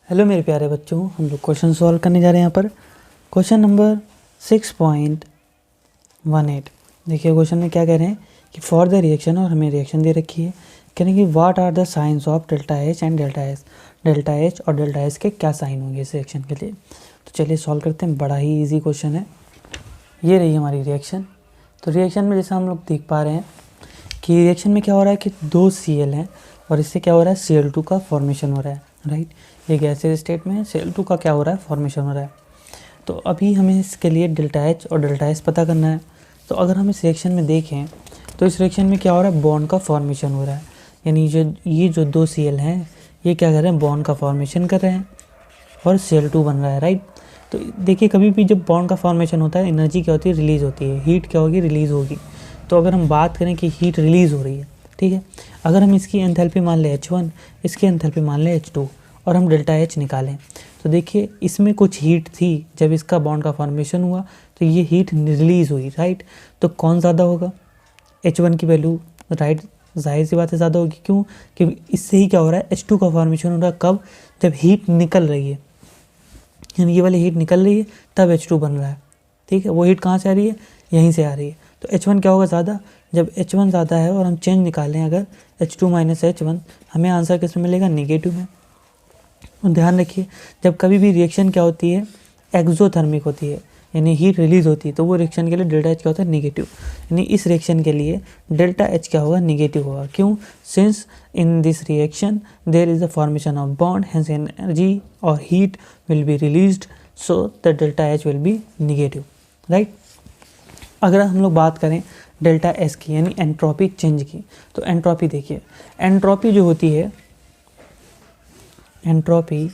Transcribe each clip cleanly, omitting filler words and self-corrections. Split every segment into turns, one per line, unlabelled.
Hello मेरे प्यारे बच्चों, हम लोग क्वेश्चन सॉल्व करने जा रहे हैं। यहाँ पर क्वेश्चन नंबर 6.18। देखिए क्वेश्चन में क्या कह रहे हैं कि फॉर द रिएक्शन, और हमें रिएक्शन दे रखी है। कह रहे हैं कि what are the signs of delta H and delta S. Delta H और डेल्टा एस के क्या साइन होंगे इस रिएक्शन के लिए। तो चलिए सॉल्व करते हैं। बड़ा ही ईजी क्वेश्चन है। ये रही हमारी रिएक्शन। तो रिएक्शन में जैसा हम लोग देख पा रहे हैं कि रिएक्शन में क्या हो रहा है कि दो Cl हैं और इससे क्या हो रहा है Cl2 का फॉर्मेशन हो रहा है, राइट। ये गैसियस स्टेट में है, Cl2 का क्या हो रहा है फॉर्मेशन हो रहा है। तो अभी हमें इसके लिए डेल्टा एच और डेल्टा एस पता करना है। तो अगर हम इस रिएक्शन में देखें तो इस रिएक्शन में क्या हो रहा है, बॉन्ड का फॉर्मेशन हो रहा है। यानी ये जो दो Cl हैं ये क्या कर रहे हैं, बॉन्ड का फॉर्मेशन कर रहे हैं और Cl2 बन रहा है, राइट। तो देखिए कभी भी जब बॉन्ड का फॉर्मेशन होता है एनर्जी क्या होती है, रिलीज़ होती है। हीट क्या होगी, रिलीज़ होगी। तो अगर हम बात करें कि हीट रिलीज़ हो रही है, ठीक है। अगर हम इसकी एंथैल्पी मान लें H1, इसकी एंथैल्पी मान लें H2 और हम डेल्टा H निकालें तो देखिए इसमें कुछ हीट थी जब इसका बॉन्ड का फॉर्मेशन हुआ तो ये हीट रिलीज़ हुई, राइट। तो कौन ज़्यादा होगा, H1 की वैल्यू, राइट। जाहिर सी बात है ज़्यादा होगी। क्यों कि इससे ही क्या हो रहा है, H2 का फॉर्मेशन हो रहा है। कब, जब हीट निकल रही है, यानी ये वाली हीट निकल रही है तब H2 बन रहा है, ठीक है। वो हीट कहाँ से आ रही है, यहीं से आ रही है। तो H1 क्या होगा ज़्यादा। जब H1 ज़्यादा है और हम चेंज निकालें अगर H2 माइनस H1, हमें आंसर किस में मिलेगा, नेगेटिव में। और ध्यान रखिए जब कभी भी रिएक्शन क्या होती है, एक्सोथर्मिक होती है, यानी हीट रिलीज होती है, तो वो रिएक्शन के लिए डेल्टा एच क्या होता है, नेगेटिव। यानी इस रिएक्शन के लिए डेल्टा एच क्या होगा, नेगेटिव होगा। क्यों, since in this reaction there is the formation of bond, hence energy और heat will be released, so the delta H will be negative, right. अगर हम लोग बात करें डेल्टा एस की यानी एंट्रोपी चेंज की, तो एंट्रोपी देखिए, एंट्रोपी जो होती है, एंट्रोपी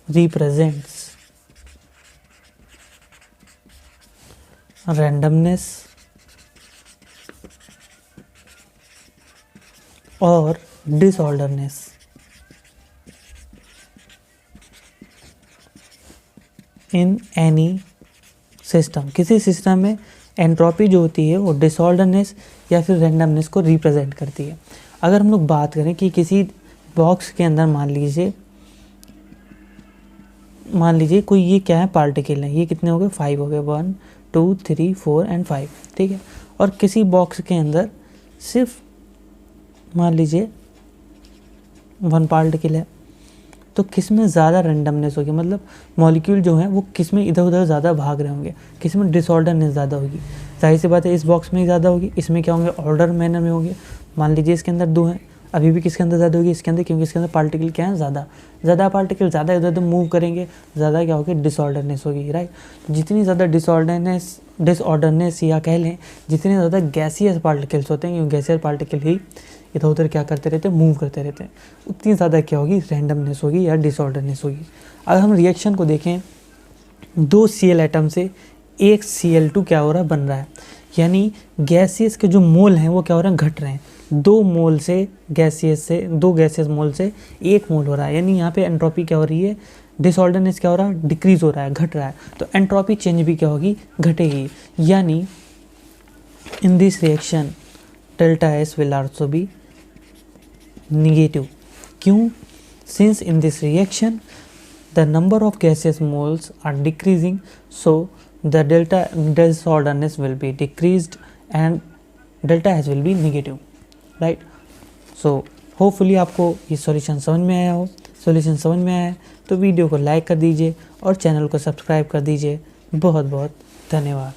represents randomness और disorderness in any system। किसी सिस्टम में एंट्रोपी जो होती है वो डिसऑर्डरनेस या फिर रैंडमनेस को रिप्रेजेंट करती है। अगर हम लोग बात करें कि किसी बॉक्स के अंदर मान लीजिए कोई ये क्या है, पार्टिकल है। ये कितने हो गए, 5 हो गए, 1 2 3 4 एंड 5, ठीक है। और किसी बॉक्स के अंदर सिर्फ मान लीजिए 1 पार्टिकल है, तो किस में ज़्यादा रैंडमनेस होगी, मतलब मॉलिक्यूल जो है वो किस में इधर उधर ज़्यादा भाग रहे होंगे, किस में डिसऑर्डरनेस ज़्यादा होगी। जाहिर सी बात है इस बॉक्स में ही ज़्यादा होगी, इसमें क्या होंगे, ऑर्डर मैनर में होंगे। मान लीजिए इसके अंदर 2 हैं, अभी भी किसके अंदर ज़्यादा होगी, इसके अंदर, क्योंकि इसके अंदर पार्टिकल क्या है, ज़्यादा पार्टिकल ज़्यादा इधर उधर मूव करेंगे, ज़्यादा क्या होगी, डिसऑर्डरनेस होगी, राइट। जितनी ज़्यादा डिसऑर्डरनेस या कह लें जितने ज़्यादा गैसियस पार्टिकल्स होते हैं, क्योंकि गैसियस पार्टिकल ही इधर उधर क्या करते रहते हैं, मूव करते रहते हैं, उतनी ज़्यादा क्या होगी, रैंडमनेस होगी या डिसऑर्डरनेस होगी। अगर हम रिएक्शन को देखें, 2 Cl एटम से एक Cl2 क्या हो रहा है, बन रहा है। यानी गैसियस के जो मोल हैं वो क्या हो रहे हैं, घट रहे हैं। 2 गैसियस मोल से 1 मोल हो रहा है। यानी यहाँ पे एंट्रोपी क्या हो रही है, डिसऑर्डरनेस क्या हो रहा है, डिक्रीज हो रहा है, घट रहा है। तो एंट्रोपी चेंज भी क्या होगी, घटेगी। यानी in this reaction delta S will also be negative. क्यों, since in this reaction the number of gaseous moles are decreasing, so the delta disorderness will be decreased and delta H will be negative, right। so hopefully आपको ये solution समझ में आया हो। Solution समझ में आया है तो वीडियो को लाइक कर दीजिए और चैनल को सब्सक्राइब कर दीजिए। बहुत बहुत धन्यवाद।